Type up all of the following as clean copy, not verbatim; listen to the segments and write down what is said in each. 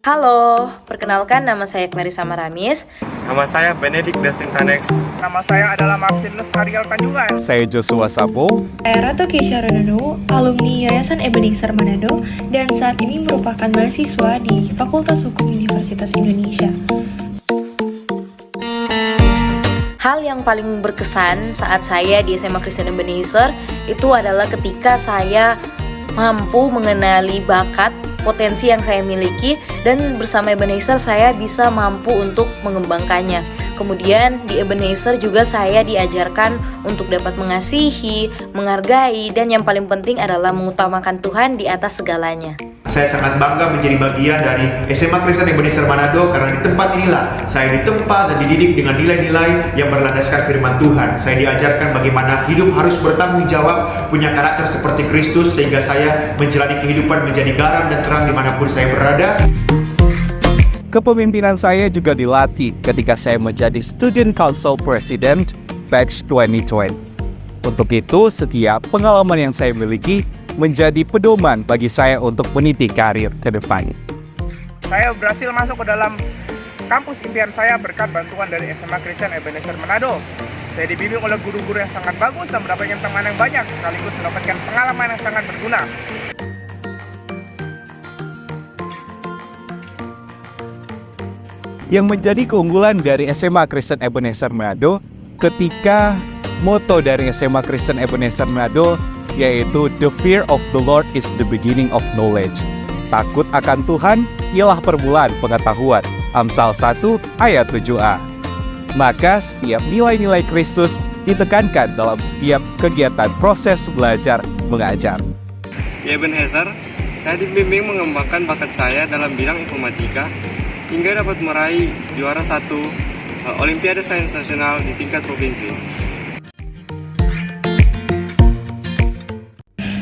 Halo, perkenalkan nama saya Clarissa Maramis. Nama saya Benedict Destin Tanex. Nama saya adalah Marcinus Ariel Tanjungan. Saya Joshua Sabo. Saya Ratu Keisha Rodono, alumni Yayasan Ebenezer Manado, dan saat ini merupakan mahasiswa di Fakultas Hukum Universitas Indonesia. Hal yang paling berkesan saat saya di SMA Kristen Ebenezer itu adalah ketika saya mampu mengenali bakat, potensi yang saya miliki, dan bersama Ebenezer saya bisa mampu untuk mengembangkannya. Kemudian di Ebenezer juga saya diajarkan untuk dapat mengasihi, menghargai, dan yang paling penting adalah mengutamakan Tuhan di atas segalanya. Saya sangat bangga menjadi bagian dari SMA Kristen Ebenezer Manado karena di tempat inilah saya ditempa dan dididik dengan nilai-nilai yang berlandaskan firman Tuhan. Saya diajarkan bagaimana hidup harus bertanggung jawab, punya karakter seperti Kristus, sehingga saya menjalani kehidupan menjadi garam dan terang dimanapun saya berada. Kepemimpinan saya juga dilatih ketika saya menjadi Student Council President Batch 2020. Untuk itu, setiap pengalaman yang saya miliki menjadi pedoman bagi saya untuk meniti karir ke depan. Saya berhasil masuk ke dalam kampus impian saya berkat bantuan dari SMA Kristen Ebenezer Manado. Saya dibimbing oleh guru-guru yang sangat bagus dan mendapatkan teman yang banyak, sekaligus mendapatkan pengalaman yang sangat berguna. Yang menjadi keunggulan dari SMA Kristen Ebenezer Manado ketika moto dari SMA Kristen Ebenezer Manado yaitu The fear of the Lord is the beginning of knowledge. Takut akan Tuhan ialah permulaan pengetahuan. Amsal 1 ayat 7a. Maka setiap nilai-nilai Kristus ditekankan dalam setiap kegiatan proses belajar mengajar. Di Ebenezer, saya dibimbing mengembangkan bakat saya dalam bidang informatika hingga dapat meraih juara 1 Olimpiade Sains Nasional di tingkat provinsi.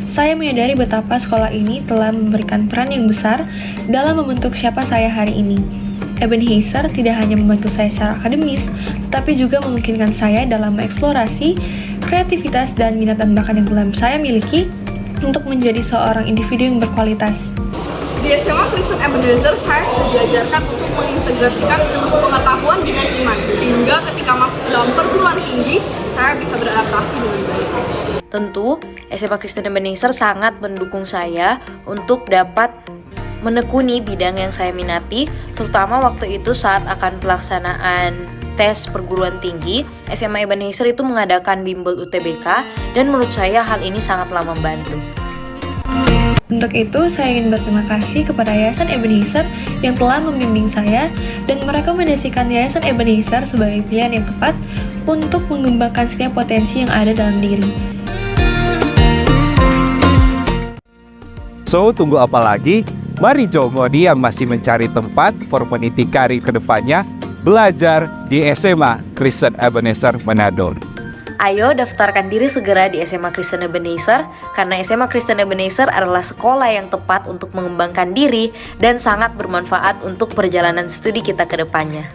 Saya menyadari betapa sekolah ini telah memberikan peran yang besar dalam membentuk siapa saya hari ini. Ebenezer tidak hanya membantu saya secara akademis, tetapi juga memungkinkan saya dalam mengeksplorasi kreativitas dan minat dan bakat yang telah saya miliki untuk menjadi seorang individu yang berkualitas. Di SMA Kristen Ebenezer, saya sudah diajarkan untuk mengintegrasikan ilmu pengetahuan dengan iman, sehingga ketika masuk ke dalam perguruan tinggi, saya bisa beradaptasi dengan baik. Tentu, SMA Kristen Ebenezer sangat mendukung saya untuk dapat menekuni bidang yang saya minati, terutama waktu itu saat akan pelaksanaan tes perguruan tinggi. SMA Ebenezer itu mengadakan bimbel UTBK, dan menurut saya hal ini sangatlah membantu. Untuk itu, saya ingin berterima kasih kepada Yayasan Ebenezer yang telah membimbing saya dan merekomendasikan Yayasan Ebenezer sebagai pilihan yang tepat untuk mengembangkan setiap potensi yang ada dalam diri. So, tunggu apa lagi? Mari Jomodi yang masih mencari tempat for meniti karir ke depannya belajar di SMA Kristen Ebenezer Manado. Ayo daftarkan diri segera di SMA Kristen Ebenezer, karena SMA Kristen Ebenezer adalah sekolah yang tepat untuk mengembangkan diri dan sangat bermanfaat untuk perjalanan studi kita ke depannya.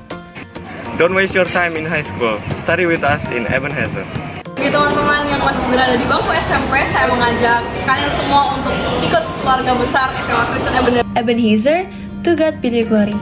Don't waste your time in high school. Study with us in Ebenezer. Bagi teman-teman yang masih berada di bangku SMP, saya mengajak kalian semua untuk ikut keluarga besar SMA Kristen Ebenezer. Ebenezer, to God be the glory.